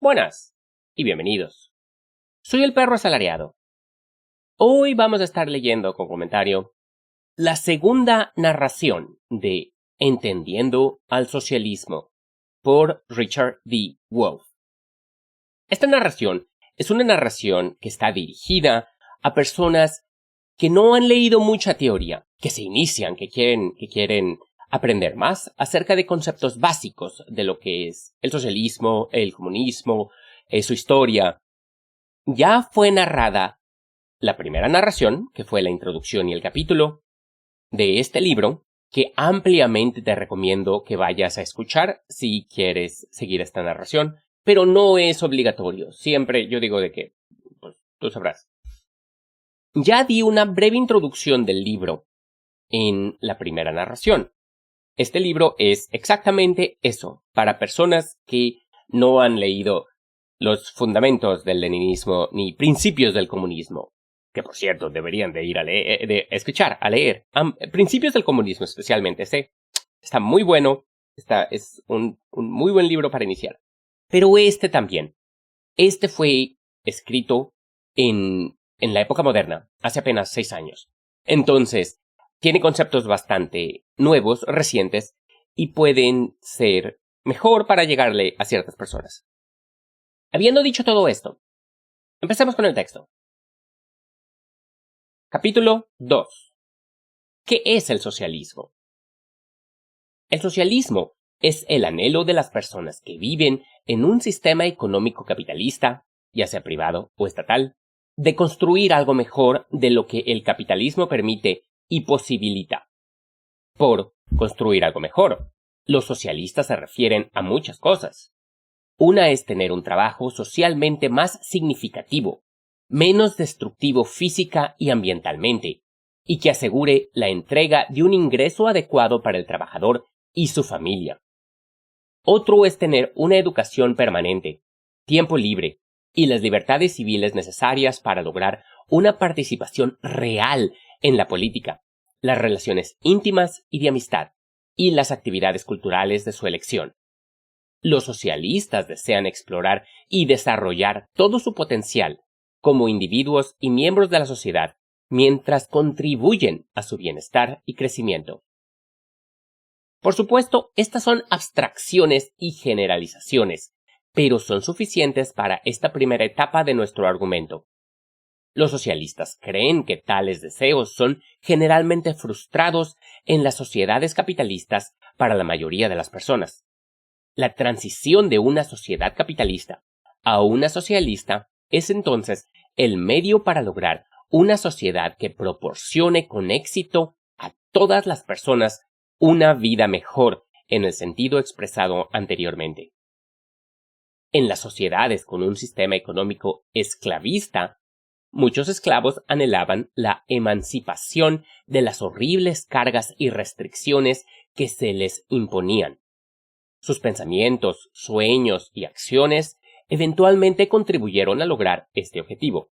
Buenas y bienvenidos. Soy el perro asalariado. Hoy vamos a estar leyendo con comentario la segunda narración de Entendiendo al Socialismo por Richard D. Wolff. Esta narración es una narración que está dirigida a personas que no han leído mucha teoría, que se inician, que quieren aprender más acerca de conceptos básicos de lo que es el socialismo, el comunismo, su historia. Ya fue narrada la primera narración, que fue la introducción y el capítulo de este libro, que ampliamente te recomiendo que vayas a escuchar si quieres seguir esta narración, pero no es obligatorio. Siempre yo digo de que, pues, tú sabrás. Ya di una breve introducción del libro en la primera narración. Este libro es exactamente eso, para personas que no han leído los fundamentos del leninismo ni principios del comunismo, que por cierto deberían de ir a leer, a leer. Principios del comunismo especialmente, está muy bueno, es un muy buen libro para iniciar. Pero este también, fue escrito en la época moderna, hace apenas 6 años. Entonces, tiene conceptos bastante nuevos, recientes, y pueden ser mejor para llegarle a ciertas personas. Habiendo dicho todo esto, empecemos con el texto. Capítulo 2. ¿Qué es el socialismo? El socialismo es el anhelo de las personas que viven en un sistema económico capitalista, ya sea privado o estatal, de construir algo mejor de lo que el capitalismo permite y posibilita. Por construir algo mejor, los socialistas se refieren a muchas cosas. Una es tener un trabajo socialmente más significativo, menos destructivo física y ambientalmente, y que asegure la entrega de un ingreso adecuado para el trabajador y su familia. Otro es tener una educación permanente, tiempo libre y las libertades civiles necesarias para lograr una participación real en la política, las relaciones íntimas y de amistad, y las actividades culturales de su elección. Los socialistas desean explorar y desarrollar todo su potencial como individuos y miembros de la sociedad, mientras contribuyen a su bienestar y crecimiento. Por supuesto, estas son abstracciones y generalizaciones, pero son suficientes para esta primera etapa de nuestro argumento. Los socialistas creen que tales deseos son generalmente frustrados en las sociedades capitalistas para la mayoría de las personas. La transición de una sociedad capitalista a una socialista es entonces el medio para lograr una sociedad que proporcione con éxito a todas las personas una vida mejor en el sentido expresado anteriormente. En las sociedades con un sistema económico esclavista, muchos esclavos anhelaban la emancipación de las horribles cargas y restricciones que se les imponían. Sus pensamientos, sueños y acciones eventualmente contribuyeron a lograr este objetivo.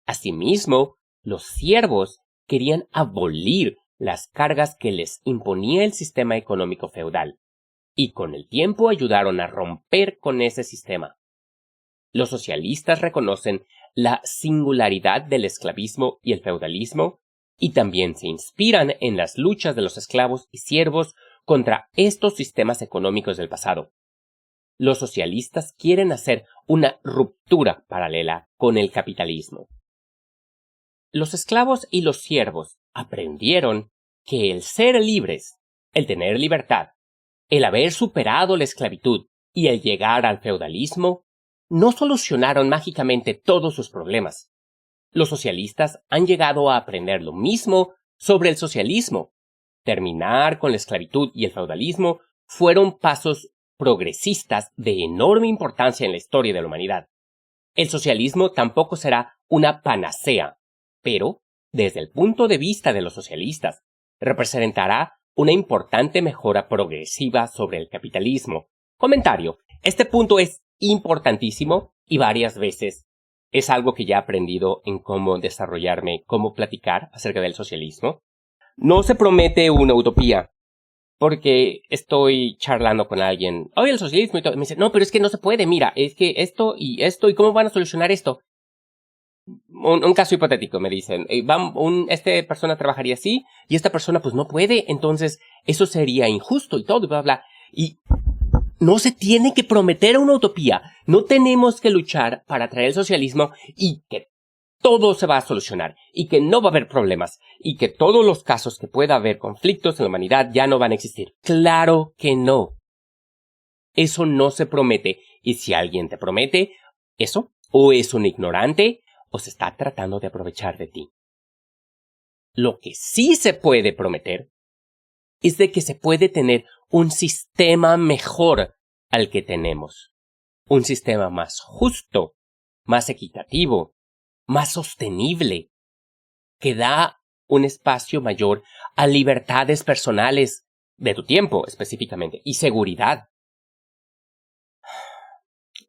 Asimismo, los siervos querían abolir las cargas que les imponía el sistema económico feudal, y con el tiempo ayudaron a romper con ese sistema. Los socialistas reconocen la singularidad del esclavismo y el feudalismo, y también se inspiran en las luchas de los esclavos y siervos contra estos sistemas económicos del pasado. Los socialistas quieren hacer una ruptura paralela con el capitalismo. Los esclavos y los siervos aprendieron que el ser libres, el tener libertad, el haber superado la esclavitud y el llegar al feudalismo no solucionaron mágicamente todos sus problemas. Los socialistas han llegado a aprender lo mismo sobre el socialismo. Terminar con la esclavitud y el feudalismo fueron pasos progresistas de enorme importancia en la historia de la humanidad. El socialismo tampoco será una panacea, pero, desde el punto de vista de los socialistas, representará una importante mejora progresiva sobre el capitalismo. Comentario: este punto es importantísimo y varias veces es algo que ya he aprendido en cómo desarrollarme, cómo platicar acerca del socialismo. No se promete una utopía, porque estoy charlando con alguien, oye, el socialismo y todo, y me dice, no, pero es que no se puede, mira, es que esto, ¿y cómo van a solucionar esto? Un caso hipotético, me dicen, esta persona trabajaría así, y esta persona pues no puede, entonces eso sería injusto y todo, y bla, bla, y no se tiene que prometer una utopía, no tenemos que luchar para traer el socialismo y que todo se va a solucionar y que no va a haber problemas y que todos los casos que pueda haber conflictos en la humanidad ya no van a existir. Claro que no. Eso no se promete. Y si alguien te promete eso, o es un ignorante, o se está tratando de aprovechar de ti. Lo que sí se puede prometer es de que se puede tener un sistema mejor al que tenemos. Un sistema más justo, más equitativo, más sostenible, que da un espacio mayor a libertades personales de tu tiempo específicamente y seguridad.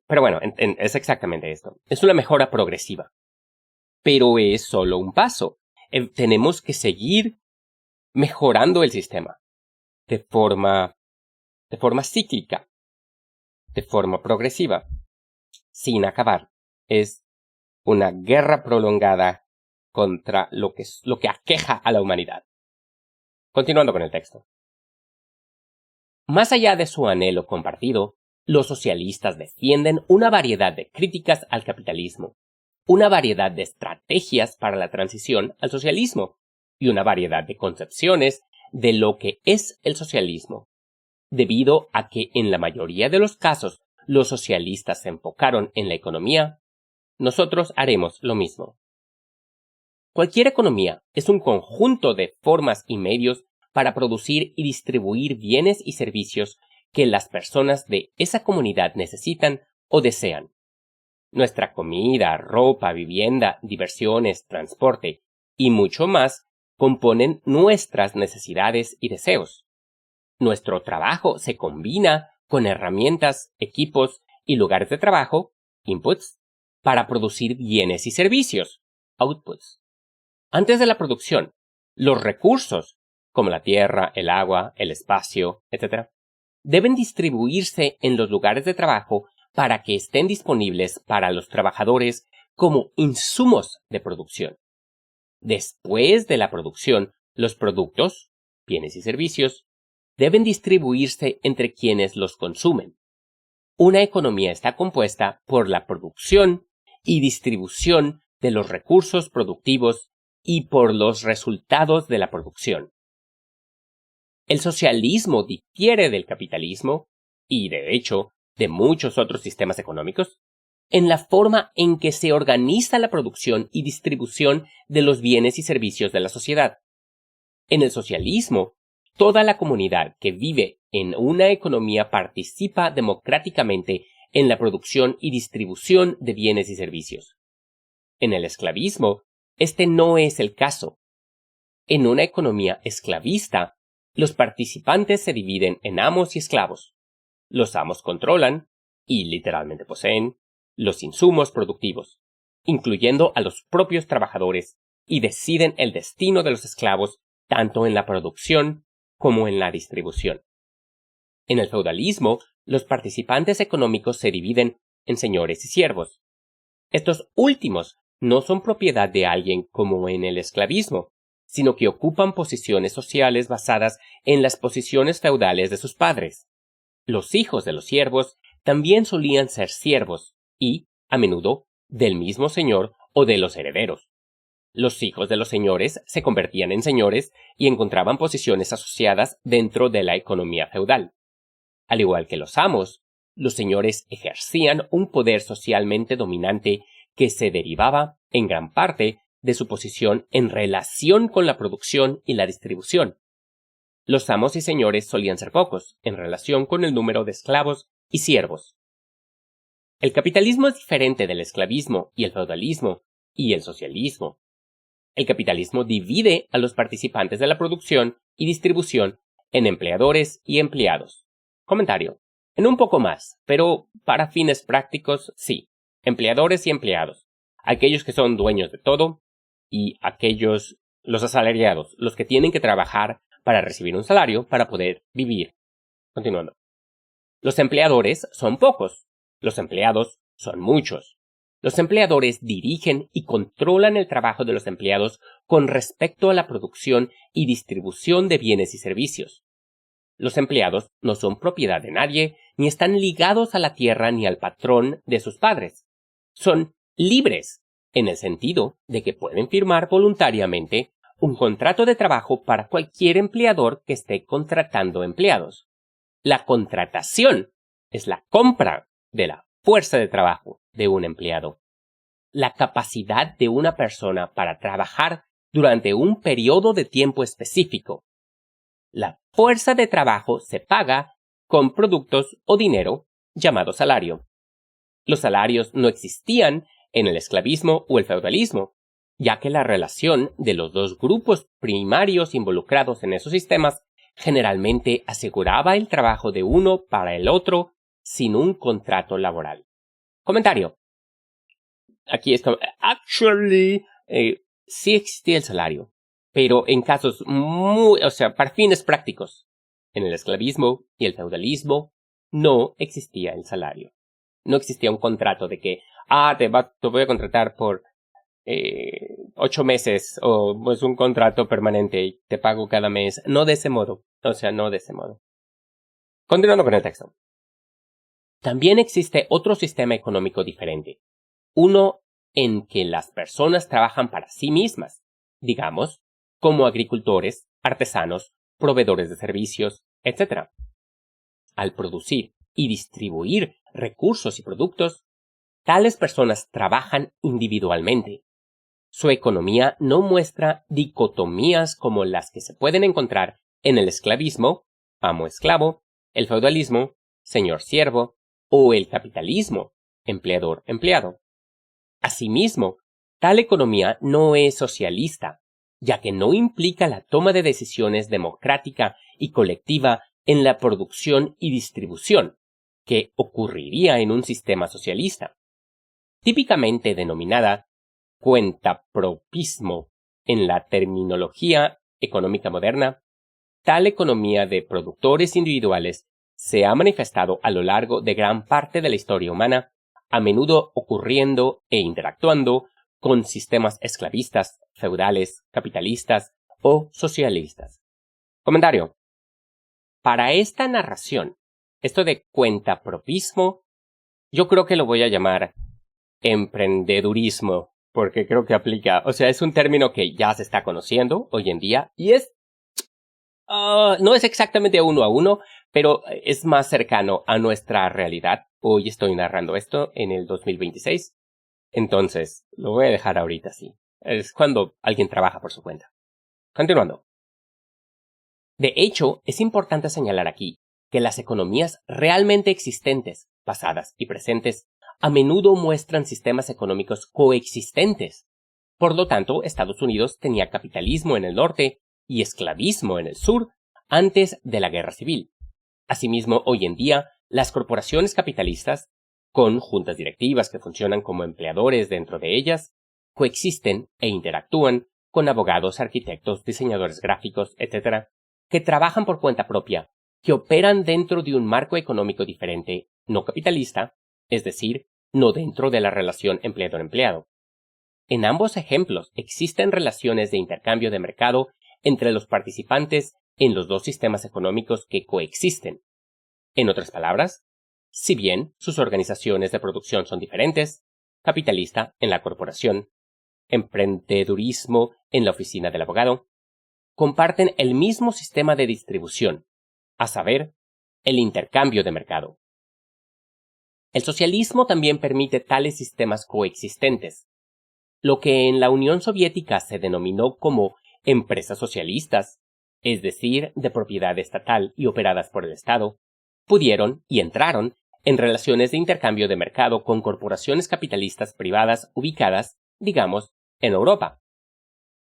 Pero bueno, es exactamente esto. Es una mejora progresiva. Pero es solo un paso. Tenemos que seguir mejorando el sistema de forma cíclica, de forma progresiva, sin acabar. Es una guerra prolongada contra lo que aqueja a la humanidad. Continuando con el texto. Más allá de su anhelo compartido, los socialistas defienden una variedad de críticas al capitalismo, una variedad de estrategias para la transición al socialismo y una variedad de concepciones de lo que es el socialismo, debido a que en la mayoría de los casos los socialistas se enfocaron en la economía. Nosotros haremos lo mismo. Cualquier economía es un conjunto de formas y medios para producir y distribuir bienes y servicios que las personas de esa comunidad necesitan o desean. Nuestra comida, ropa, vivienda, diversiones, transporte y mucho más componen nuestras necesidades y deseos. Nuestro trabajo se combina con herramientas, equipos y lugares de trabajo, inputs, para producir bienes y servicios, outputs. Antes de la producción, los recursos, como la tierra, el agua, el espacio, etc., deben distribuirse en los lugares de trabajo para que estén disponibles para los trabajadores como insumos de producción. Después de la producción, los productos, bienes y servicios, deben distribuirse entre quienes los consumen. Una economía está compuesta por la producción y distribución de los recursos productivos y por los resultados de la producción. El socialismo difiere del capitalismo, y de hecho, de muchos otros sistemas económicos, en la forma en que se organiza la producción y distribución de los bienes y servicios de la sociedad. En el socialismo, toda la comunidad que vive en una economía participa democráticamente en la producción y distribución de bienes y servicios. En el esclavismo, este no es el caso. En una economía esclavista, los participantes se dividen en amos y esclavos. Los amos controlan, y literalmente poseen, los insumos productivos, incluyendo a los propios trabajadores, y deciden el destino de los esclavos tanto en la producción como en la distribución. En el feudalismo, los participantes económicos se dividen en señores y siervos. Estos últimos no son propiedad de alguien como en el esclavismo, sino que ocupan posiciones sociales basadas en las posiciones feudales de sus padres. Los hijos de los siervos también solían ser siervos y, a menudo, del mismo señor o de los herederos. Los hijos de los señores se convertían en señores y encontraban posiciones asociadas dentro de la economía feudal. Al igual que los amos, los señores ejercían un poder socialmente dominante que se derivaba, en gran parte, de su posición en relación con la producción y la distribución. Los amos y señores solían ser pocos, en relación con el número de esclavos y siervos. El capitalismo es diferente del esclavismo y el feudalismo y el socialismo. El capitalismo divide a los participantes de la producción y distribución en empleadores y empleados. Comentario. En un poco más, pero para fines prácticos, sí. Empleadores y empleados. Aquellos que son dueños de todo y aquellos, los asalariados, los que tienen que trabajar para recibir un salario para poder vivir. Continuando. Los empleadores son pocos. Los empleados son muchos. Los empleadores dirigen y controlan el trabajo de los empleados con respecto a la producción y distribución de bienes y servicios. Los empleados no son propiedad de nadie, ni están ligados a la tierra ni al patrón de sus padres. Son libres, en el sentido de que pueden firmar voluntariamente un contrato de trabajo para cualquier empleador que esté contratando empleados. La contratación es la compra de la fuerza de trabajo de un empleado. La capacidad de una persona para trabajar durante un periodo de tiempo específico. La fuerza de trabajo se paga con productos o dinero llamado salario. Los salarios no existían en el esclavismo o el feudalismo, ya que la relación de los dos grupos primarios involucrados en esos sistemas generalmente aseguraba el trabajo de uno para el otro sin un contrato laboral. Comentario. Aquí es como, sí existía el salario, pero en casos para fines prácticos. En el esclavismo y el feudalismo no existía el salario. No existía un contrato de que, te voy a contratar por 8 meses o es un contrato permanente y te pago cada mes. No de ese modo. No de ese modo. Continuando con el texto. También existe otro sistema económico diferente. Uno en que las personas trabajan para sí mismas, digamos, como agricultores, artesanos, proveedores de servicios, etc. Al producir y distribuir recursos y productos, tales personas trabajan individualmente. Su economía no muestra dicotomías como las que se pueden encontrar en el esclavismo, amo-esclavo, el feudalismo, señor-siervo, o el capitalismo, empleador-empleado. Asimismo, tal economía no es socialista, ya que no implica la toma de decisiones democrática y colectiva en la producción y distribución, que ocurriría en un sistema socialista. Típicamente denominada cuentapropismo en la terminología económica moderna, tal economía de productores individuales se ha manifestado a lo largo de gran parte de la historia humana, a menudo ocurriendo e interactuando con sistemas esclavistas, feudales, capitalistas o socialistas. Comentario. Para esta narración, esto de cuentapropismo, yo creo que lo voy a llamar emprendedurismo, porque creo que aplica, es un término que ya se está conociendo hoy en día y no es exactamente uno a uno, pero es más cercano a nuestra realidad. Hoy estoy narrando esto en el 2026, entonces lo voy a dejar ahorita así. Es cuando alguien trabaja por su cuenta. Continuando. De hecho, es importante señalar aquí que las economías realmente existentes, pasadas y presentes, a menudo muestran sistemas económicos coexistentes. Por lo tanto, Estados Unidos tenía capitalismo en el norte y esclavismo en el sur antes de la Guerra Civil. Asimismo, hoy en día, las corporaciones capitalistas, con juntas directivas que funcionan como empleadores dentro de ellas, coexisten e interactúan con abogados, arquitectos, diseñadores gráficos, etc., que trabajan por cuenta propia, que operan dentro de un marco económico diferente, no capitalista, es decir, no dentro de la relación empleador-empleado. En ambos ejemplos existen relaciones de intercambio de mercado entre los participantes en los dos sistemas económicos que coexisten. En otras palabras, si bien sus organizaciones de producción son diferentes, capitalista en la corporación, emprendedurismo en la oficina del abogado, comparten el mismo sistema de distribución, a saber, el intercambio de mercado. El socialismo también permite tales sistemas coexistentes. Lo que en la Unión Soviética se denominó como empresas socialistas, es decir, de propiedad estatal y operadas por el Estado, pudieron y entraron en relaciones de intercambio de mercado con corporaciones capitalistas privadas ubicadas, digamos, en Europa.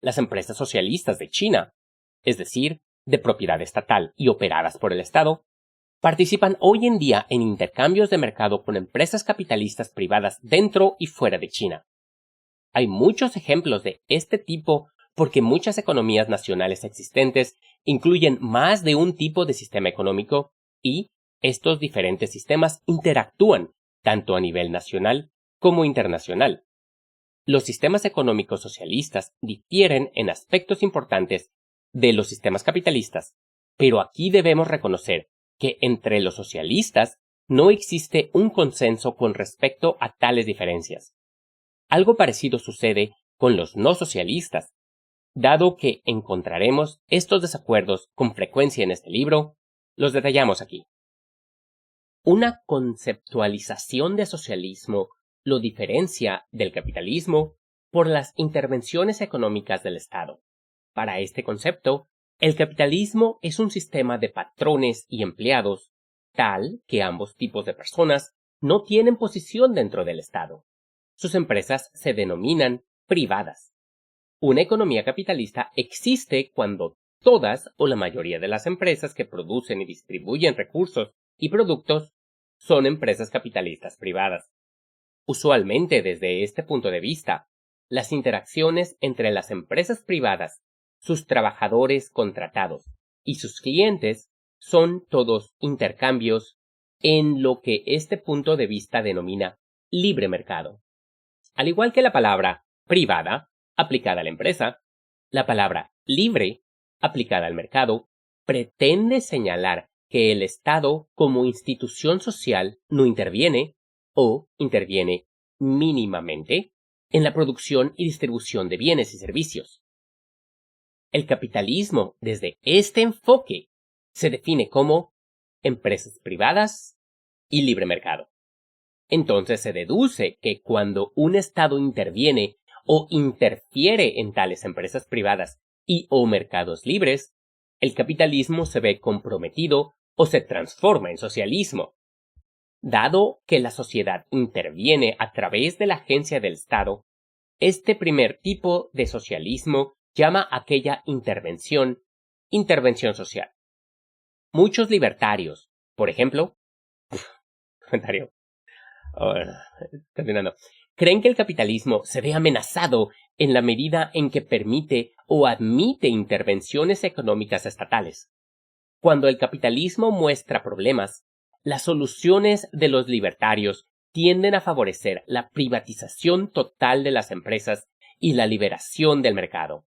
Las empresas socialistas de China, es decir, de propiedad estatal y operadas por el Estado, participan hoy en día en intercambios de mercado con empresas capitalistas privadas dentro y fuera de China. Hay muchos ejemplos de este tipo porque muchas economías nacionales existentes incluyen más de un tipo de sistema económico y estos diferentes sistemas interactúan tanto a nivel nacional como internacional. Los sistemas económicos socialistas difieren en aspectos importantes de los sistemas capitalistas, pero aquí debemos reconocer que entre los socialistas no existe un consenso con respecto a tales diferencias. Algo parecido sucede con los no socialistas. Dado que encontraremos estos desacuerdos con frecuencia en este libro, los detallamos aquí. Una conceptualización de socialismo lo diferencia del capitalismo por las intervenciones económicas del Estado. Para este concepto, el capitalismo es un sistema de patrones y empleados, tal que ambos tipos de personas no tienen posición dentro del Estado. Sus empresas se denominan privadas. Una economía capitalista existe cuando todas o la mayoría de las empresas que producen y distribuyen recursos y productos son empresas capitalistas privadas. Usualmente, desde este punto de vista, las interacciones entre las empresas privadas, sus trabajadores contratados y sus clientes son todos intercambios en lo que este punto de vista denomina libre mercado. Al igual que la palabra privada aplicada a la empresa, la palabra libre aplicada al mercado pretende señalar que el Estado como institución social no interviene o interviene mínimamente en la producción y distribución de bienes y servicios. El capitalismo, desde este enfoque, se define como empresas privadas y libre mercado. Entonces se deduce que cuando un Estado interviene o interfiere en tales empresas privadas y o mercados libres, el capitalismo se ve comprometido o se transforma en socialismo. Dado que la sociedad interviene a través de la agencia del Estado, este primer tipo de socialismo llama a aquella intervención social. Muchos libertarios, por ejemplo, creen que el capitalismo se ve amenazado en la medida en que permite o admite intervenciones económicas estatales. Cuando el capitalismo muestra problemas, las soluciones de los libertarios tienden a favorecer la privatización total de las empresas y la liberación del mercado.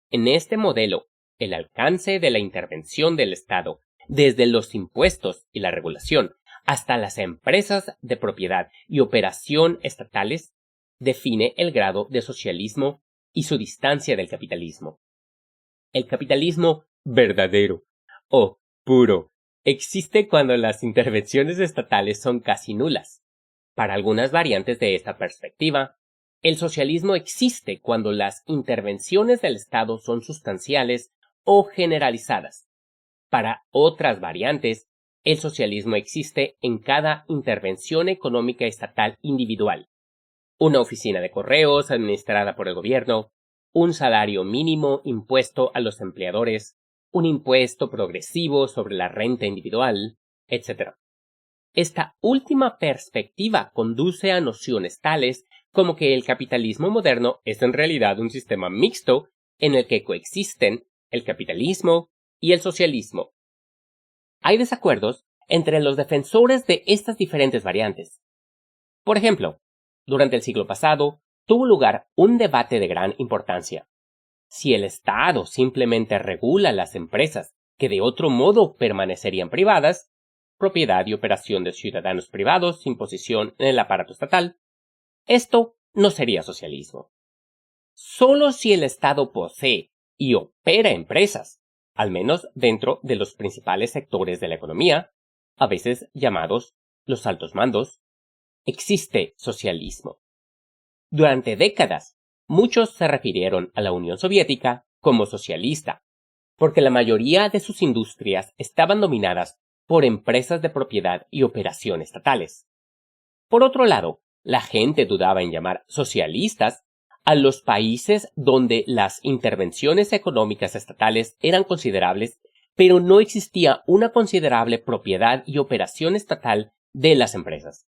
En este modelo, el alcance de la intervención del Estado, desde los impuestos y la regulación hasta las empresas de propiedad y operación estatales, define el grado de socialismo y su distancia del capitalismo. El capitalismo verdadero o puro existe cuando las intervenciones estatales son casi nulas. Para algunas variantes de esta perspectiva, el socialismo existe cuando las intervenciones del Estado son sustanciales o generalizadas. Para otras variantes, el socialismo existe en cada intervención económica estatal individual. Una oficina de correos administrada por el gobierno, un salario mínimo impuesto a los empleadores, un impuesto progresivo sobre la renta individual, etc. Esta última perspectiva conduce a nociones tales como que el capitalismo moderno es en realidad un sistema mixto en el que coexisten el capitalismo y el socialismo. Hay desacuerdos entre los defensores de estas diferentes variantes. Por ejemplo, durante el siglo pasado tuvo lugar un debate de gran importancia. Si el Estado simplemente regula las empresas que de otro modo permanecerían privadas, propiedad y operación de ciudadanos privados sin posición en el aparato estatal, esto no sería socialismo. Solo si el Estado posee y opera empresas, al menos dentro de los principales sectores de la economía, a veces llamados los altos mandos, existe socialismo. Durante décadas, muchos se refirieron a la Unión Soviética como socialista, porque la mayoría de sus industrias estaban dominadas por empresas de propiedad y operación estatales. Por otro lado, la gente dudaba en llamar socialistas a los países donde las intervenciones económicas estatales eran considerables, pero no existía una considerable propiedad y operación estatal de las empresas.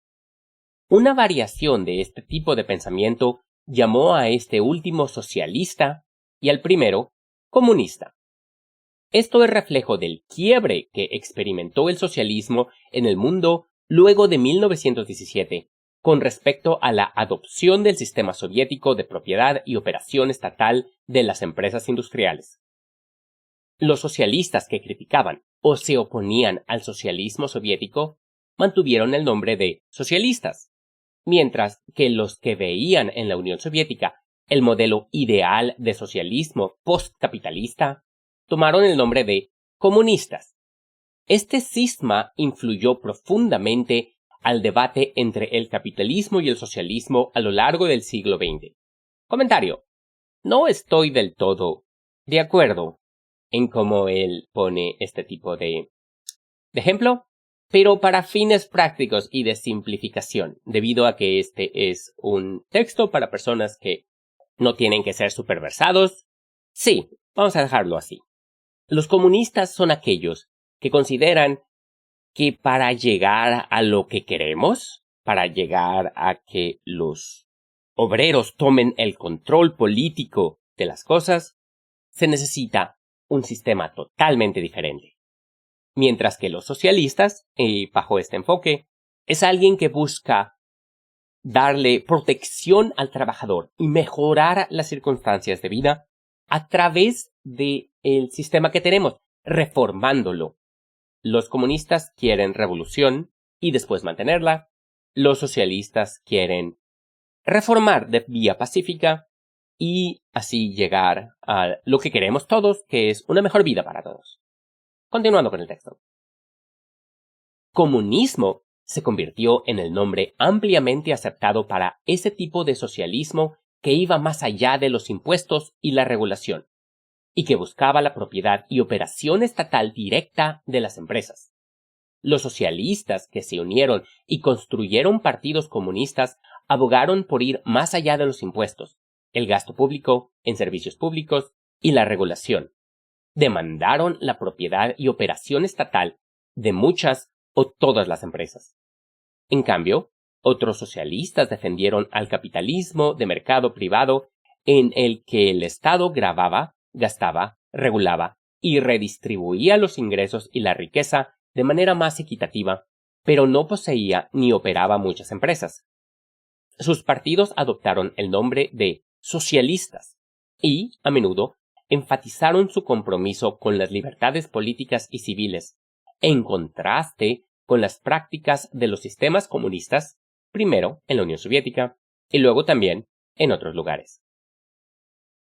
Una variación de este tipo de pensamiento llamó a este último socialista y al primero, comunista. Esto es reflejo del quiebre que experimentó el socialismo en el mundo luego de 1917 con respecto a la adopción del sistema soviético de propiedad y operación estatal de las empresas industriales. Los socialistas que criticaban o se oponían al socialismo soviético mantuvieron el nombre de socialistas, mientras que los que veían en la Unión Soviética el modelo ideal de socialismo postcapitalista tomaron el nombre de comunistas. Este cisma influyó profundamente al debate entre el capitalismo y el socialismo a lo largo del siglo XX. Comentario: no estoy del todo de acuerdo en cómo él pone este tipo de ejemplo, pero para fines prácticos y de simplificación, debido a que este es un texto para personas que no tienen que ser superversados, sí, vamos a dejarlo así. Los comunistas son aquellos que consideran que para llegar a lo que queremos, para llegar a que los obreros tomen el control político de las cosas, se necesita un sistema totalmente diferente. Mientras que los socialistas, bajo este enfoque, es alguien que busca darle protección al trabajador y mejorar las circunstancias de vida a través del sistema que tenemos, reformándolo. Los comunistas quieren revolución y después mantenerla. Los socialistas quieren reformar de vía pacífica y así llegar a lo que queremos todos, que es una mejor vida para todos. Continuando con el texto. Comunismo se convirtió en el nombre ampliamente aceptado para ese tipo de socialismo que iba más allá de los impuestos y la regulación, y que buscaba la propiedad y operación estatal directa de las empresas. Los socialistas que se unieron y construyeron partidos comunistas abogaron por ir más allá de los impuestos, el gasto público en servicios públicos y la regulación. Demandaron la propiedad y operación estatal de muchas o todas las empresas. En cambio, otros socialistas defendieron al capitalismo de mercado privado en el que el Estado gravaba, gastaba, regulaba y redistribuía los ingresos y la riqueza de manera más equitativa, pero no poseía ni operaba muchas empresas. Sus partidos adoptaron el nombre de socialistas y, a menudo, enfatizaron su compromiso con las libertades políticas y civiles, en contraste con las prácticas de los sistemas comunistas, primero en la Unión Soviética y luego también en otros lugares.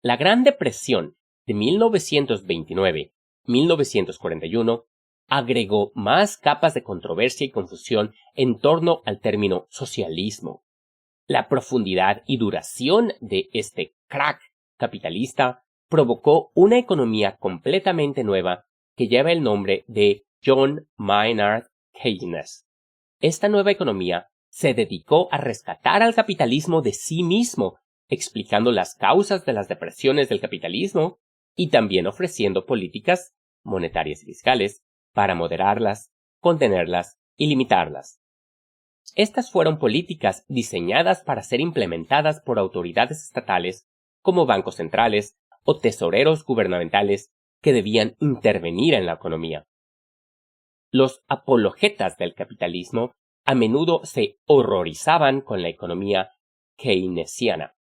La Gran Depresión de 1929-1941 agregó más capas de controversia y confusión en torno al término socialismo. La profundidad y duración de este crack capitalista provocó una economía completamente nueva que lleva el nombre de John Maynard Keynes. Esta nueva economía se dedicó a rescatar al capitalismo de sí mismo, explicando las causas de las depresiones del capitalismo y también ofreciendo políticas monetarias y fiscales para moderarlas, contenerlas y limitarlas. Estas fueron políticas diseñadas para ser implementadas por autoridades estatales como bancos centrales o tesoreros gubernamentales que debían intervenir en la economía. Los apologetas del capitalismo a menudo se horrorizaban con la economía keynesiana.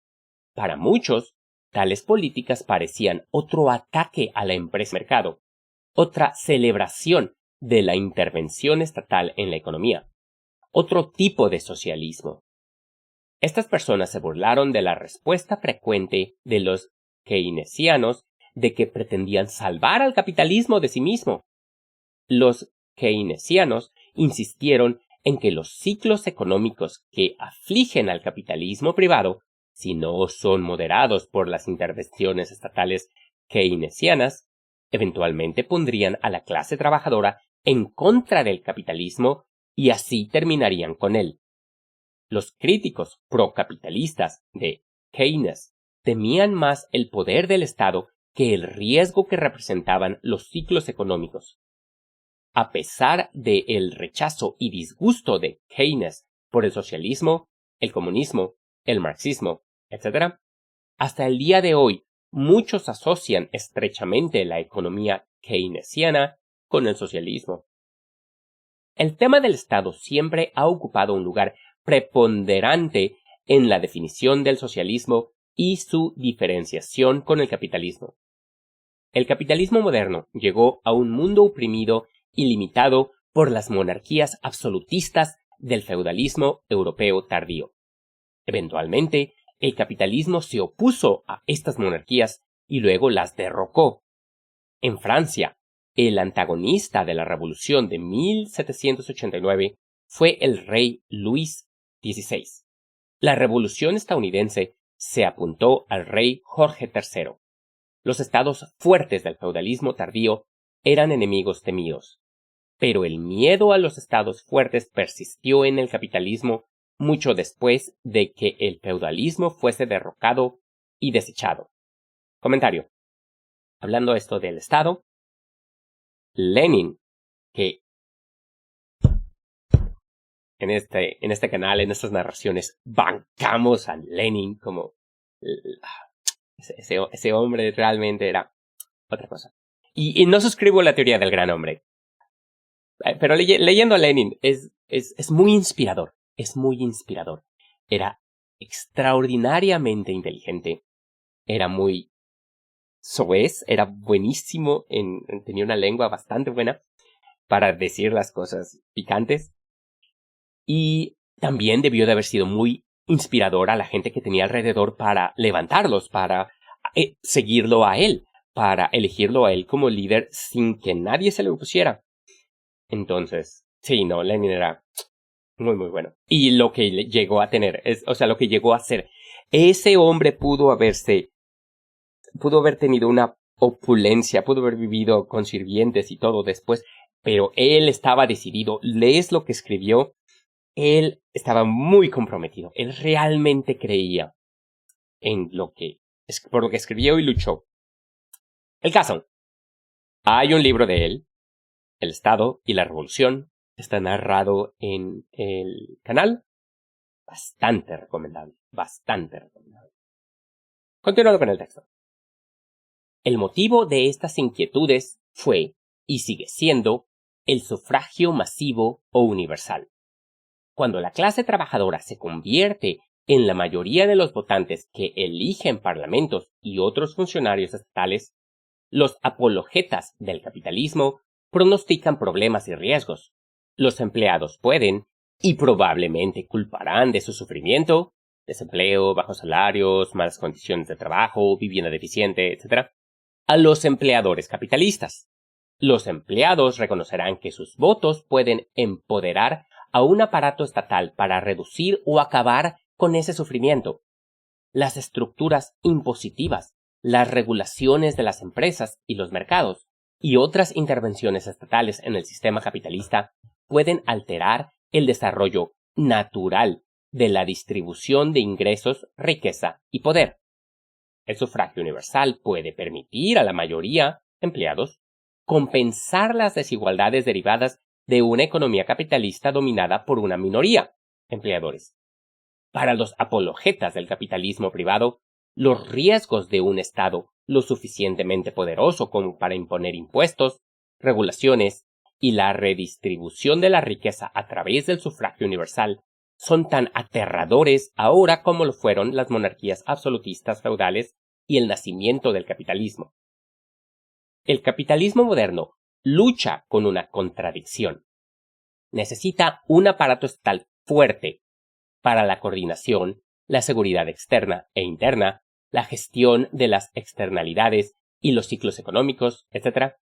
Para muchos, tales políticas parecían otro ataque a la empresa-mercado, otra celebración de la intervención estatal en la economía, otro tipo de socialismo. Estas personas se burlaron de la respuesta frecuente de los keynesianos de que pretendían salvar al capitalismo de sí mismo. Los keynesianos insistieron en que los ciclos económicos que afligen al capitalismo privado, si no son moderados por las intervenciones estatales keynesianas, eventualmente pondrían a la clase trabajadora en contra del capitalismo y así terminarían con él. Los críticos procapitalistas de Keynes temían más el poder del Estado que el riesgo que representaban los ciclos económicos. A pesar del rechazo y disgusto de Keynes por el socialismo, el comunismo, el marxismo, etc., hasta el día de hoy muchos asocian estrechamente la economía keynesiana con el socialismo. El tema del Estado siempre ha ocupado un lugar preponderante en la definición del socialismo y su diferenciación con el capitalismo. El capitalismo moderno llegó a un mundo oprimido y limitado por las monarquías absolutistas del feudalismo europeo tardío. Eventualmente, el capitalismo se opuso a estas monarquías y luego las derrocó. En Francia, el antagonista de la Revolución de 1789 fue el rey Luis XVI. La Revolución estadounidense se apuntó al rey Jorge III. Los estados fuertes del feudalismo tardío eran enemigos temidos, pero el miedo a los estados fuertes persistió en el capitalismo mucho después de que el feudalismo fuese derrocado y desechado. Comentario. Hablando esto del Estado, Lenin, que en este canal, en estas narraciones, bancamos a Lenin como ese hombre realmente era otra cosa. Y no suscribo la teoría del gran hombre. Pero leyendo a Lenin es muy inspirador. Es muy inspirador. Era extraordinariamente inteligente. Era muy soez. Era buenísimo. Tenía una lengua bastante buena para decir las cosas picantes. Y también debió de haber sido muy inspirador a la gente que tenía alrededor para levantarlos, para seguirlo a él, para elegirlo a él como líder sin que nadie se le opusiera. Entonces, sí, no, Lenin era muy, muy bueno. Y lo que llegó a tener, lo que llegó a ser, ese hombre pudo haber tenido una opulencia, pudo haber vivido con sirvientes y todo después, pero él estaba decidido. Lees lo que escribió. Él estaba muy comprometido. Él realmente creía en por lo que escribió y luchó. El caso. Hay un libro de él, El Estado y la Revolución. Está narrado en el canal. Bastante recomendable. Bastante recomendable. Continuando con el texto. El motivo de estas inquietudes fue, y sigue siendo, el sufragio masivo o universal. Cuando la clase trabajadora se convierte en la mayoría de los votantes que eligen parlamentos y otros funcionarios estatales, los apologetas del capitalismo pronostican problemas y riesgos. Los empleados pueden, y probablemente culparán de su sufrimiento, desempleo, bajos salarios, malas condiciones de trabajo, vivienda deficiente, etc., a los empleadores capitalistas. Los empleados reconocerán que sus votos pueden empoderar a un aparato estatal para reducir o acabar con ese sufrimiento. Las estructuras impositivas, las regulaciones de las empresas y los mercados, y otras intervenciones estatales en el sistema capitalista pueden alterar el desarrollo natural de la distribución de ingresos, riqueza y poder. El sufragio universal puede permitir a la mayoría, empleados, compensar las desigualdades derivadas de una economía capitalista dominada por una minoría, empleadores. Para los apologetas del capitalismo privado, los riesgos de un Estado lo suficientemente poderoso como para imponer impuestos, regulaciones y la redistribución de la riqueza a través del sufragio universal son tan aterradores ahora como lo fueron las monarquías absolutistas feudales y el nacimiento del capitalismo. El capitalismo moderno lucha con una contradicción. Necesita un aparato estatal fuerte para la coordinación, la seguridad externa e interna, la gestión de las externalidades y los ciclos económicos, etc.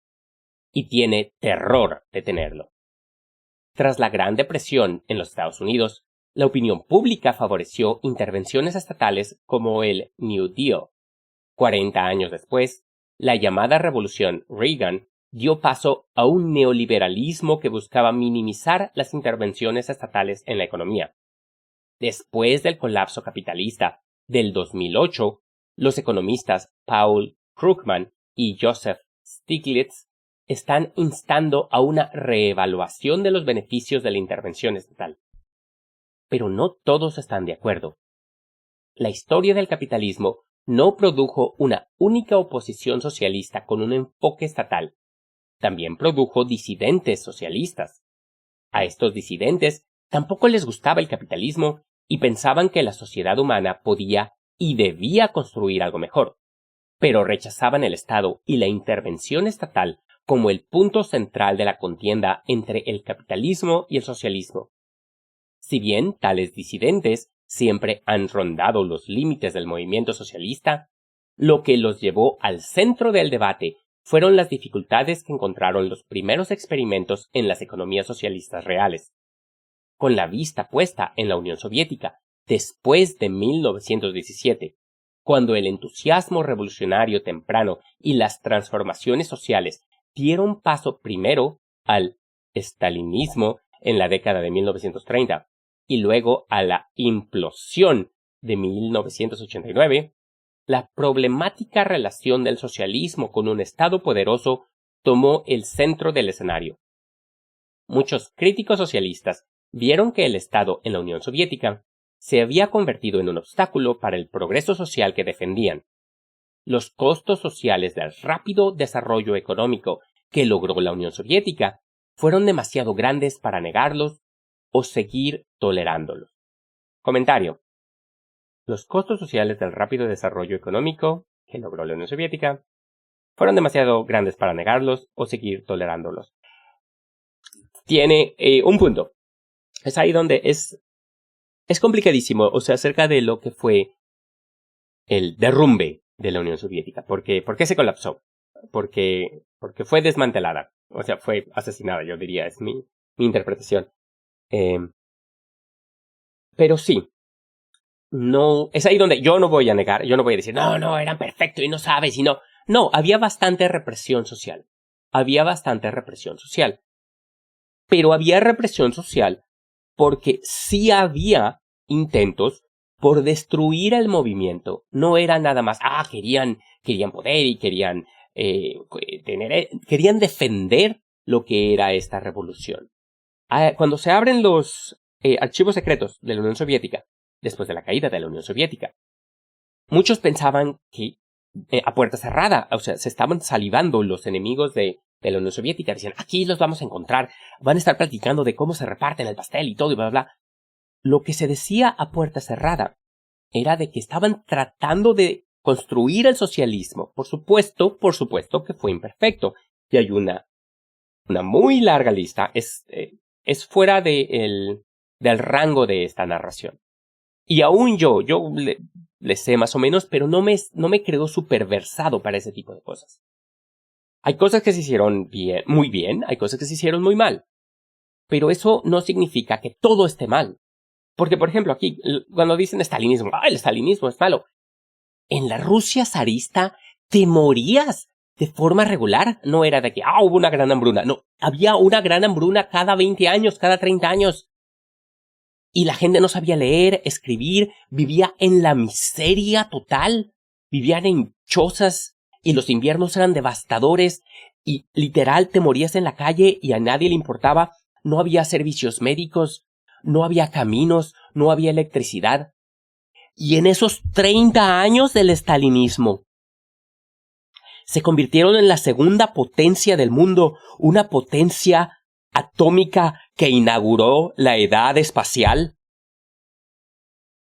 Y tiene terror de tenerlo. Tras la Gran Depresión en los Estados Unidos, la opinión pública favoreció intervenciones estatales como el New Deal. 40 años después, la llamada Revolución Reagan dio paso a un neoliberalismo que buscaba minimizar las intervenciones estatales en la economía. Después del colapso capitalista del 2008, los economistas Paul Krugman y Joseph Stiglitz están instando a una reevaluación de los beneficios de la intervención estatal. Pero no todos están de acuerdo. La historia del capitalismo no produjo una única oposición socialista con un enfoque estatal. También produjo disidentes socialistas. A estos disidentes tampoco les gustaba el capitalismo y pensaban que la sociedad humana podía y debía construir algo mejor, pero rechazaban el Estado y la intervención estatal como el punto central de la contienda entre el capitalismo y el socialismo. Si bien tales disidentes siempre han rondado los límites del movimiento socialista, lo que los llevó al centro del debate fueron las dificultades que encontraron los primeros experimentos en las economías socialistas reales. Con la vista puesta en la Unión Soviética, después de 1917, cuando el entusiasmo revolucionario temprano y las transformaciones sociales dieron paso primero al estalinismo en la década de 1930 y luego a la implosión de 1989, la problemática relación del socialismo con un Estado poderoso tomó el centro del escenario. Muchos críticos socialistas vieron que el Estado en la Unión Soviética se había convertido en un obstáculo para el progreso social que defendían. Los costos sociales del rápido desarrollo económico que logró la Unión Soviética fueron demasiado grandes para negarlos o seguir tolerándolos. Comentario. Los costos sociales del rápido desarrollo económico que logró la Unión Soviética fueron demasiado grandes para negarlos o seguir tolerándolos. Tiene un punto. Es ahí donde es complicadísimo, o sea, acerca de lo que fue el derrumbe de la Unión Soviética. ¿Por qué se colapsó? Porque fue desmantelada, o sea, fue asesinada, yo diría, es mi interpretación. Pero sí, no, es ahí donde yo no voy a negar, yo no voy a decir, no, eran perfectos y no sabes, y no. No, había bastante represión social. Pero había represión social porque sí había intentos por destruir el movimiento. No era nada más, querían poder y querían defender lo que era esta revolución. Cuando se abren los archivos secretos de la Unión Soviética, después de la caída de la Unión Soviética, muchos pensaban que a puerta cerrada, o sea, se estaban salivando los enemigos de la Unión Soviética, decían, aquí los vamos a encontrar, van a estar platicando de cómo se reparten el pastel y todo y bla, bla, bla. Lo que se decía a puerta cerrada era de que estaban tratando de construir el socialismo. Por supuesto que fue imperfecto. Y hay una muy larga lista, es fuera del rango de esta narración. Y aún yo le sé más o menos, pero no me creo súper versado para ese tipo de cosas. Hay cosas que se hicieron muy bien, hay cosas que se hicieron muy mal. Pero eso no significa que todo esté mal. Porque, por ejemplo, aquí, cuando dicen estalinismo, el estalinismo es malo. En la Rusia zarista te morías de forma regular. No era de que, hubo una gran hambruna. No, había una gran hambruna cada 20 años, cada 30 años. Y la gente no sabía leer, escribir, vivía en la miseria total. Vivían en chozas y los inviernos eran devastadores y literal te morías en la calle y a nadie le importaba. No había servicios médicos, no había caminos, no había electricidad. Y en esos 30 años del estalinismo se convirtieron en la segunda potencia del mundo, una potencia atómica que inauguró la edad espacial,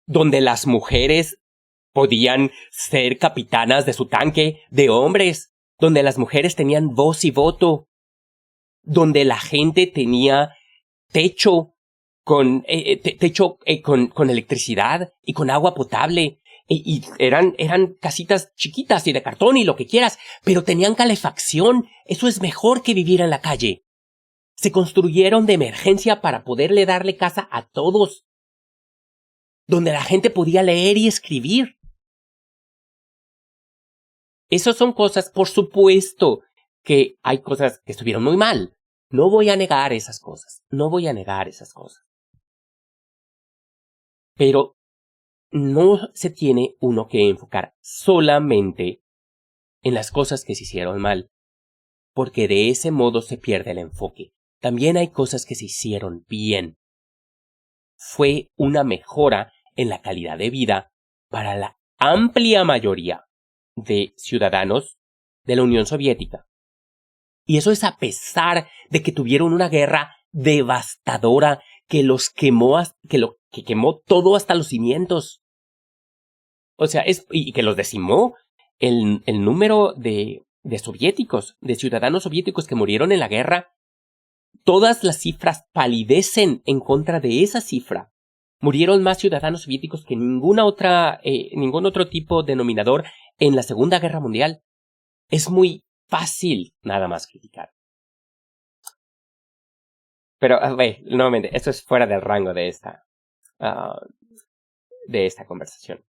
donde las mujeres podían ser capitanas de su tanque de hombres, donde las mujeres tenían voz y voto, donde la gente tenía techo con electricidad y con agua potable, y eran casitas chiquitas y de cartón y lo que quieras, pero tenían calefacción. Eso es mejor que vivir en la calle. Se construyeron de emergencia para poderle darle casa a todos, donde la gente podía leer y escribir. Esas son cosas, por supuesto, que hay cosas que estuvieron muy mal. No voy a negar esas cosas. Pero no se tiene uno que enfocar solamente en las cosas que se hicieron mal, porque de ese modo se pierde el enfoque. También hay cosas que se hicieron bien. Fue una mejora en la calidad de vida para la amplia mayoría de ciudadanos de la Unión Soviética. Y eso es a pesar de que tuvieron una guerra devastadora que los quemó, que quemó todo hasta los cimientos. O sea, y que los decimó el número de soviéticos, de ciudadanos soviéticos que murieron en la guerra. Todas las cifras palidecen en contra de esa cifra. Murieron más ciudadanos soviéticos que ningún otro tipo de denominador en la Segunda Guerra Mundial. Es muy fácil nada más criticar. Pero, nuevamente, esto es fuera del rango de esta conversación.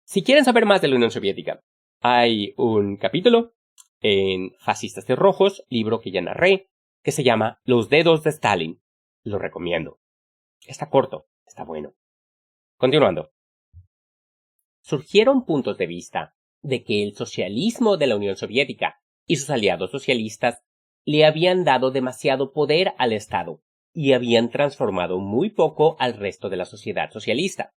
Si quieren saber más de la Unión Soviética, hay un capítulo en Fascistas de Rojos, libro que ya narré, que se llama Los dedos de Stalin. Lo recomiendo. Está corto, está bueno. Continuando. Surgieron puntos de vista de que el socialismo de la Unión Soviética y sus aliados socialistas le habían dado demasiado poder al Estado y habían transformado muy poco al resto de la sociedad socialista.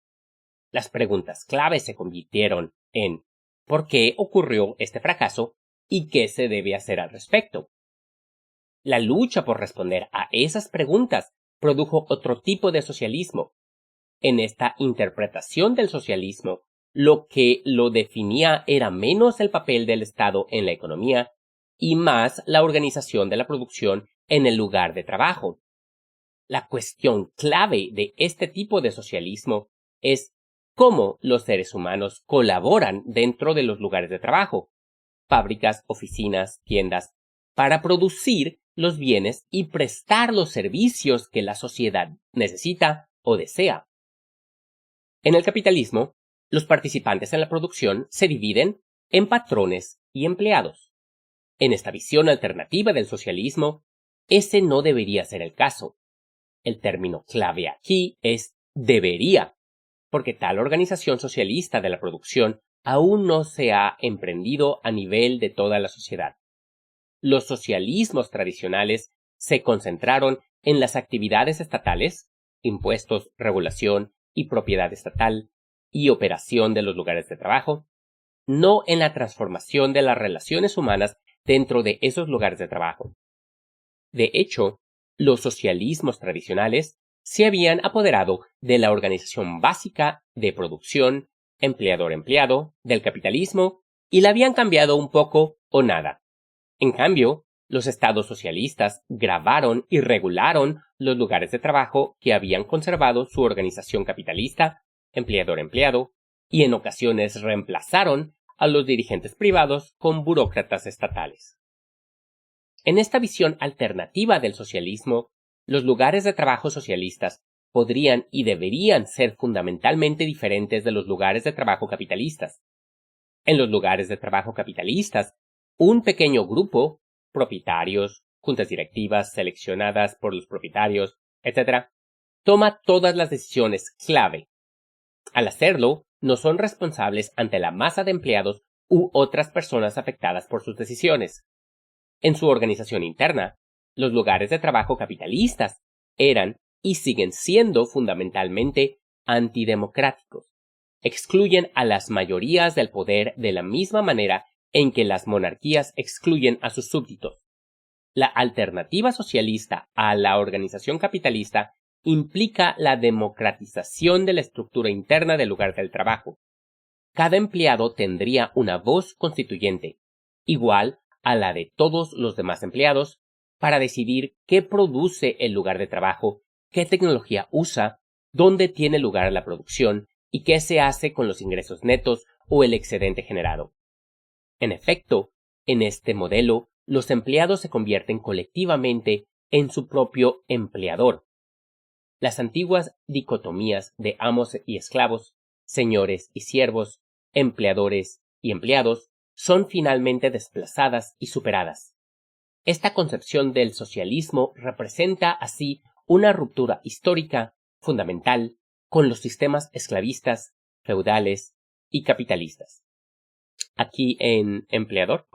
Las preguntas clave se convirtieron en ¿por qué ocurrió este fracaso y qué se debe hacer al respecto? La lucha por responder a esas preguntas produjo otro tipo de socialismo. En esta interpretación del socialismo, lo que lo definía era menos el papel del Estado en la economía y más la organización de la producción en el lugar de trabajo. La cuestión clave de este tipo de socialismo es cómo los seres humanos colaboran dentro de los lugares de trabajo, fábricas, oficinas, tiendas, para producir los bienes y prestar los servicios que la sociedad necesita o desea. En el capitalismo, los participantes en la producción se dividen en patrones y empleados. En esta visión alternativa del socialismo, ese no debería ser el caso. El término clave aquí es debería, porque tal organización socialista de la producción aún no se ha emprendido a nivel de toda la sociedad. Los socialismos tradicionales se concentraron en las actividades estatales, impuestos, regulación y propiedad estatal, y operación de los lugares de trabajo, no en la transformación de las relaciones humanas dentro de esos lugares de trabajo. De hecho, los socialismos tradicionales se habían apoderado de la organización básica de producción, empleador-empleado, del capitalismo, y la habían cambiado un poco o nada. En cambio, los estados socialistas grabaron y regularon los lugares de trabajo que habían conservado su organización capitalista, empleador-empleado, y en ocasiones reemplazaron a los dirigentes privados con burócratas estatales. En esta visión alternativa del socialismo, los lugares de trabajo socialistas podrían y deberían ser fundamentalmente diferentes de los lugares de trabajo capitalistas. En los lugares de trabajo capitalistas, un pequeño grupo, propietarios, juntas directivas seleccionadas por los propietarios, etc., toma todas las decisiones clave. Al hacerlo, no son responsables ante la masa de empleados u otras personas afectadas por sus decisiones. En su organización interna, los lugares de trabajo capitalistas eran y siguen siendo fundamentalmente antidemocráticos. Excluyen a las mayorías del poder de la misma manera en que las monarquías excluyen a sus súbditos. La alternativa socialista a la organización capitalista implica la democratización de la estructura interna del lugar del trabajo. Cada empleado tendría una voz constituyente, igual a la de todos los demás empleados, para decidir qué produce el lugar de trabajo, qué tecnología usa, dónde tiene lugar la producción y qué se hace con los ingresos netos o el excedente generado. En efecto, en este modelo, los empleados se convierten colectivamente en su propio empleador. Las antiguas dicotomías de amos y esclavos, señores y siervos, empleadores y empleados, son finalmente desplazadas y superadas. Esta concepción del socialismo representa así una ruptura histórica fundamental con los sistemas esclavistas, feudales y capitalistas. Aquí en empleador,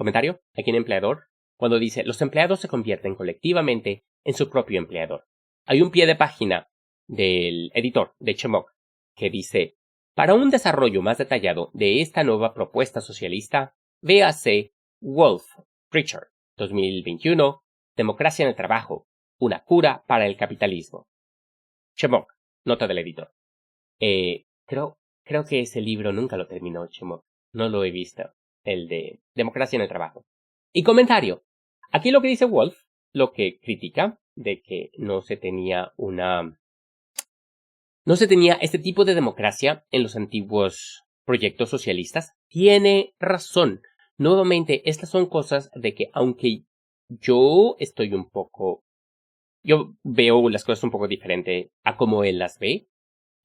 cuando dice los empleados se convierten colectivamente en su propio empleador. Hay un pie de página del editor de Chemok que dice Para un desarrollo más detallado de esta nueva propuesta socialista, véase Wolf, Richard, 2021, Democracia en el Trabajo, una cura para el capitalismo. Chemok, nota del editor. Creo que ese libro nunca lo terminó Chemok. No lo he visto. El de Democracia en el Trabajo. Y comentario. Aquí lo que dice Wolf, lo que critica de que no se tenía este tipo de democracia en los antiguos proyectos socialistas, tiene razón. Nuevamente, estas son cosas de que aunque yo veo las cosas un poco diferente a como él las ve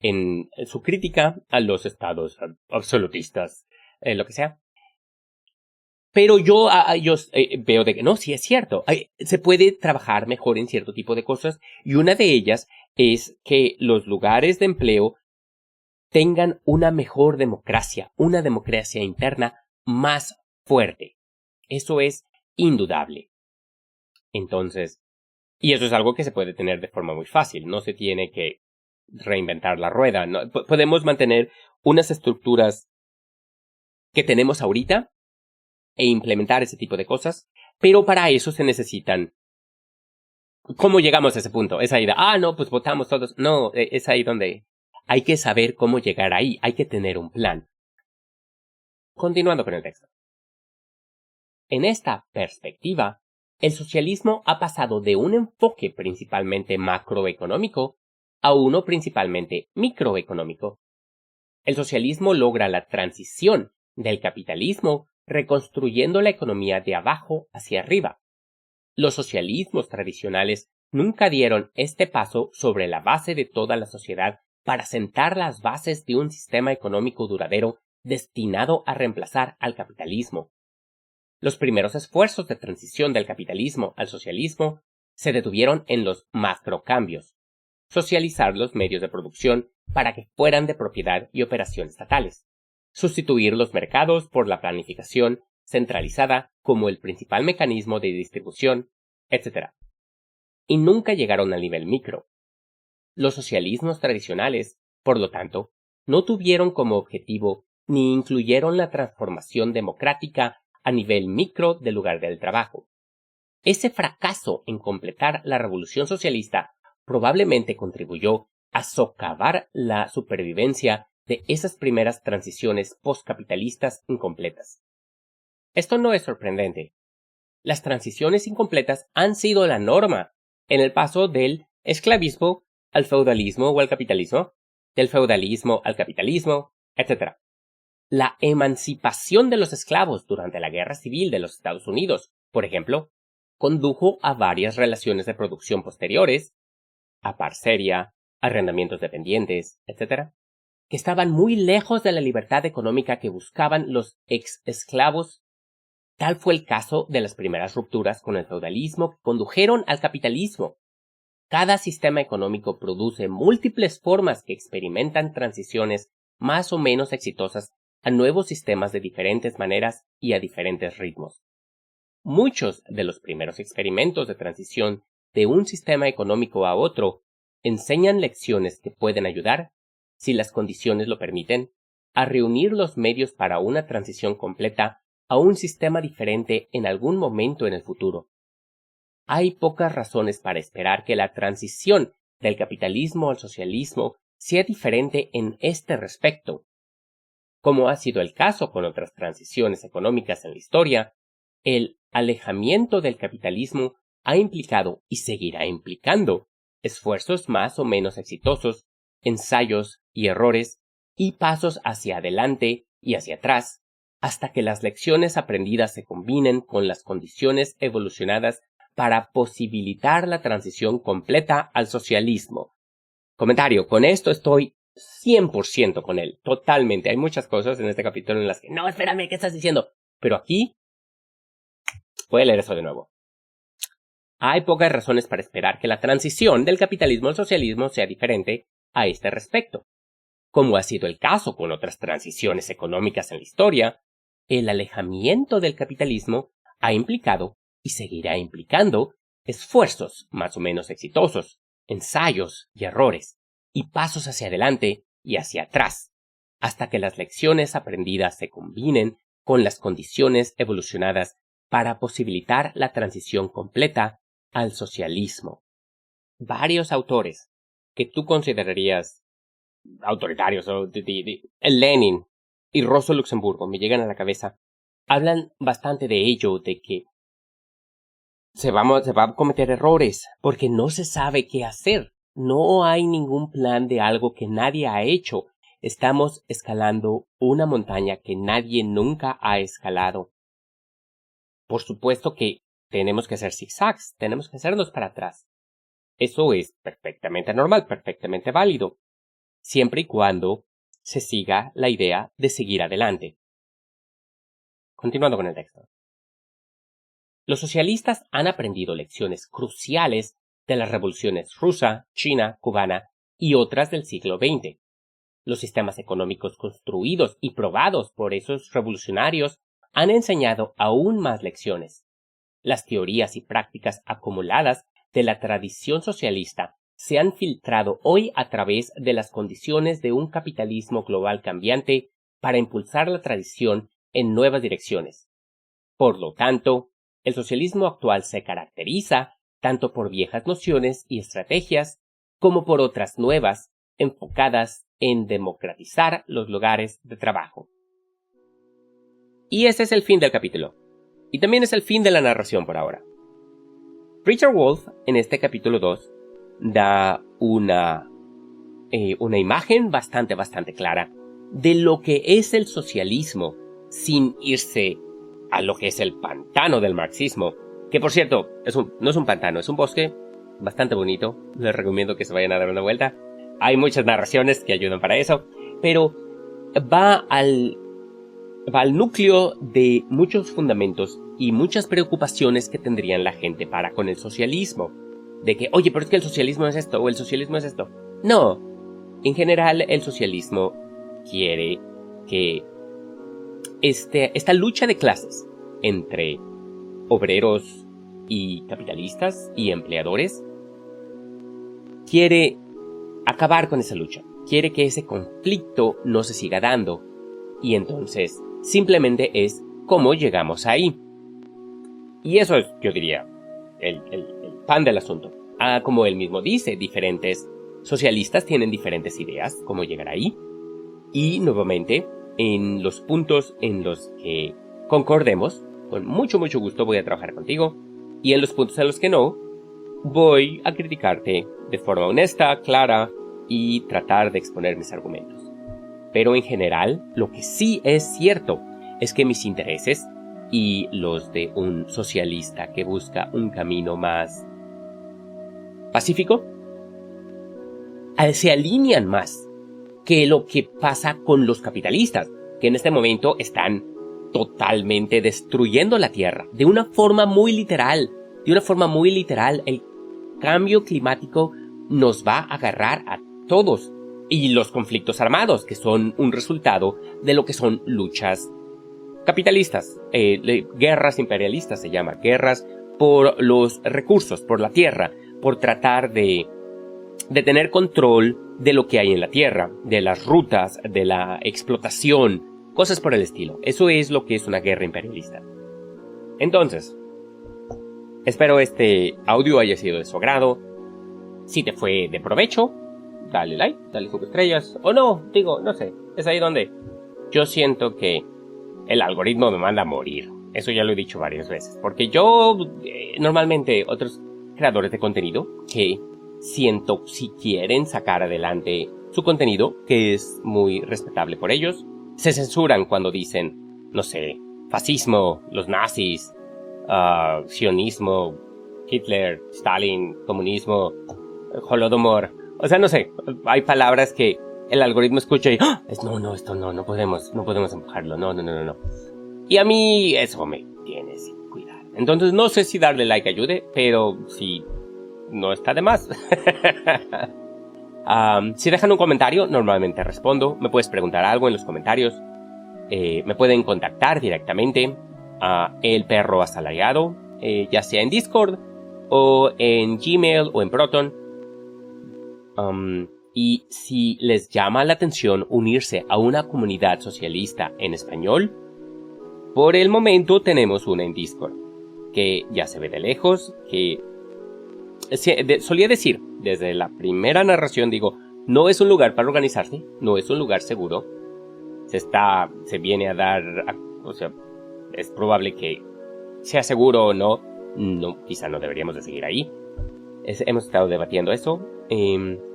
en su crítica a los estados absolutistas, lo que sea. Pero yo veo de que no, sí es cierto. Se puede trabajar mejor en cierto tipo de cosas y una de ellas es que los lugares de empleo tengan una mejor democracia, una democracia interna más fuerte. Eso es indudable. Entonces, y eso es algo que se puede tener de forma muy fácil. No se tiene que reinventar la rueda. ¿No? Podemos mantener unas estructuras que tenemos ahorita e implementar ese tipo de cosas, pero para eso se necesitan. ¿Cómo llegamos a ese punto? Es ahí de, no, pues votamos todos. No, es ahí donde hay que saber cómo llegar ahí, hay que tener un plan. Continuando con el texto. En esta perspectiva, el socialismo ha pasado de un enfoque principalmente macroeconómico a uno principalmente microeconómico. El socialismo logra la transición del capitalismo reconstruyendo la economía de abajo hacia arriba. Los socialismos tradicionales nunca dieron este paso sobre la base de toda la sociedad para sentar las bases de un sistema económico duradero destinado a reemplazar al capitalismo. Los primeros esfuerzos de transición del capitalismo al socialismo se detuvieron en los macrocambios: socializar los medios de producción para que fueran de propiedad y operación estatales, sustituir los mercados por la planificación centralizada como el principal mecanismo de distribución, etc. Y nunca llegaron al nivel micro. Los socialismos tradicionales, por lo tanto, no tuvieron como objetivo ni incluyeron la transformación democrática a nivel micro del lugar del trabajo. Ese fracaso en completar la revolución socialista probablemente contribuyó a socavar la supervivencia de esas primeras transiciones postcapitalistas incompletas. Esto no es sorprendente. Las transiciones incompletas han sido la norma en el paso del esclavismo al feudalismo o al capitalismo, del feudalismo al capitalismo, etc. La emancipación de los esclavos durante la Guerra Civil de los Estados Unidos, por ejemplo, condujo a varias relaciones de producción posteriores, a parceria, arrendamientos dependientes, etc., que estaban muy lejos de la libertad económica que buscaban los ex-esclavos. Tal fue el caso de las primeras rupturas con el feudalismo que condujeron al capitalismo. Cada sistema económico produce múltiples formas que experimentan transiciones más o menos exitosas a nuevos sistemas de diferentes maneras y a diferentes ritmos. Muchos de los primeros experimentos de transición de un sistema económico a otro enseñan lecciones que pueden ayudar, si las condiciones lo permiten, a reunir los medios para una transición completa a un sistema diferente en algún momento en el futuro. Hay pocas razones para esperar que la transición del capitalismo al socialismo sea diferente en este respecto. Como ha sido el caso con otras transiciones económicas en la historia, el alejamiento del capitalismo ha implicado y seguirá implicando esfuerzos más o menos exitosos, ensayos y errores, y pasos hacia adelante y hacia atrás, hasta que las lecciones aprendidas se combinen con las condiciones evolucionadas para posibilitar la transición completa al socialismo. Comentario: con esto estoy 100% con él, totalmente. Hay muchas cosas en este capítulo en las que, no, espérame, ¿qué estás diciendo? Pero aquí, voy a leer eso de nuevo. Hay pocas razones para esperar que la transición del capitalismo al socialismo sea diferente a este respecto. Como ha sido el caso con otras transiciones económicas en la historia, el alejamiento del capitalismo ha implicado y seguirá implicando esfuerzos más o menos exitosos, ensayos y errores, y pasos hacia adelante y hacia atrás, hasta que las lecciones aprendidas se combinen con las condiciones evolucionadas para posibilitar la transición completa al socialismo. Varios autores que tú considerarías autoritarios, o Lenin y Rosa Luxemburgo me llegan a la cabeza, hablan bastante de ello, de que se va a cometer errores porque no se sabe qué hacer. No hay ningún plan de algo que nadie ha hecho. Estamos escalando una montaña que nadie nunca ha escalado. Por supuesto que tenemos que hacer zigzags, tenemos que hacernos para atrás. Eso es perfectamente normal, perfectamente válido, siempre y cuando se siga la idea de seguir adelante. Continuando con el texto. Los socialistas han aprendido lecciones cruciales de las revoluciones rusa, china, cubana y otras del siglo XX. Los sistemas económicos construidos y probados por esos revolucionarios han enseñado aún más lecciones. Las teorías y prácticas acumuladas de la tradición socialista se han filtrado hoy a través de las condiciones de un capitalismo global cambiante para impulsar la tradición en nuevas direcciones. Por lo tanto, el socialismo actual se caracteriza tanto por viejas nociones y estrategias como por otras nuevas enfocadas en democratizar los lugares de trabajo. Y ese es el fin del capítulo. Y también es el fin de la narración por ahora. Richard Wolff, en este capítulo 2, da una imagen bastante clara de lo que es el socialismo sin irse a lo que es el pantano del marxismo, que por cierto, no es un pantano, es un bosque bastante bonito. Les recomiendo que se vayan a dar una vuelta. Hay muchas narraciones que ayudan para eso, pero va al núcleo de muchos fundamentos y muchas preocupaciones que tendrían la gente para con el socialismo. De que, oye, pero es que el socialismo es esto, o el socialismo es esto. No. En general, el socialismo quiere que esta lucha de clases entre obreros y capitalistas y empleadores quiere acabar con esa lucha. Quiere que ese conflicto no se siga dando. Y entonces, simplemente es cómo llegamos ahí. Y eso es, yo diría, el pan del asunto. Como él mismo dice, diferentes socialistas tienen diferentes ideas, cómo llegar ahí. Y nuevamente, en los puntos en los que concordemos, con mucho gusto voy a trabajar contigo. Y en los puntos en los que no, voy a criticarte de forma honesta, clara y tratar de exponer mis argumentos. Pero en general, lo que sí es cierto es que mis intereses y los de un socialista que busca un camino más pacífico se alinean más que lo que pasa con los capitalistas, que en este momento están totalmente destruyendo la tierra de una forma muy literal. El cambio climático nos va a agarrar a todos. Y los conflictos armados, que son un resultado de lo que son luchas capitalistas, guerras imperialistas se llama, guerras por los recursos, por la tierra, por tratar de tener control de lo que hay en la tierra, de las rutas, de la explotación, cosas por el estilo. Eso es lo que es una guerra imperialista. Entonces, espero este audio haya sido de su agrado. Si te fue de provecho, dale like, dale 5 estrellas, o no, no sé, es ahí donde yo siento que el algoritmo me manda a morir. Eso ya lo he dicho varias veces, porque yo, normalmente otros creadores de contenido que siento si quieren sacar adelante su contenido, que es muy respetable por ellos, se censuran cuando dicen, no sé, fascismo, los nazis, sionismo, Hitler, Stalin, comunismo, Holodomor. O sea, no sé, hay palabras que el algoritmo escucha y esto no podemos empujarlo, no. Y a mí eso me tiene sin cuidar. Entonces no sé si darle like ayude, pero si no está de más. Si dejan un comentario, normalmente respondo. Me puedes preguntar algo en los comentarios. Me pueden contactar directamente a El Perro Asalariado, ya sea en Discord o en Gmail o en Proton. Y si les llama la atención unirse a una comunidad socialista en español, por el momento tenemos una en Discord, que ya se ve de lejos, que solía decir, desde la primera narración digo, no es un lugar para organizarse, no es un lugar seguro, se viene a dar, o sea, es probable que sea seguro o no, quizá no deberíamos de seguir ahí. Hemos estado debatiendo eso,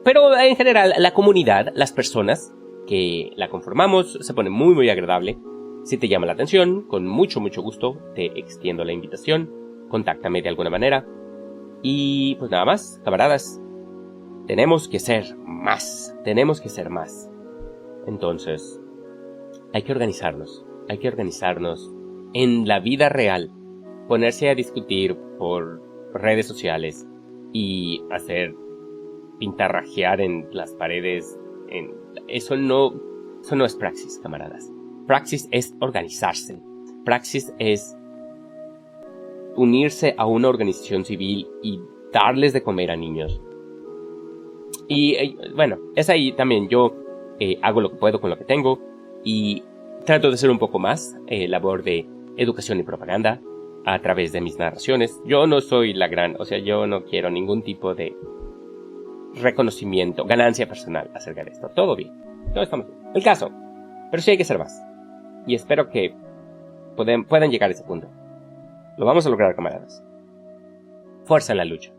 pero en general la comunidad, las personas que la conformamos, se pone muy muy agradable. Si te llama la atención, con mucho gusto te extiendo la invitación, contáctame de alguna manera. Y pues nada más, camaradas, tenemos que ser más. Entonces, hay que organizarnos en la vida real, ponerse a discutir por redes sociales y pintarrajear en las paredes. Eso no es praxis, camaradas. Praxis es organizarse. Praxis es unirse a una organización civil y darles de comer a niños. Y bueno, es ahí también yo hago lo que puedo con lo que tengo y trato de hacer un poco más labor de educación y propaganda a través de mis narraciones. Yo no soy yo no quiero ningún tipo de reconocimiento, ganancia personal acerca de esto. Todo bien, todo estamos bien. El caso, pero sí hay que hacer más. Y espero que puedan llegar a ese punto. Lo vamos a lograr, camaradas. Fuerza en la lucha.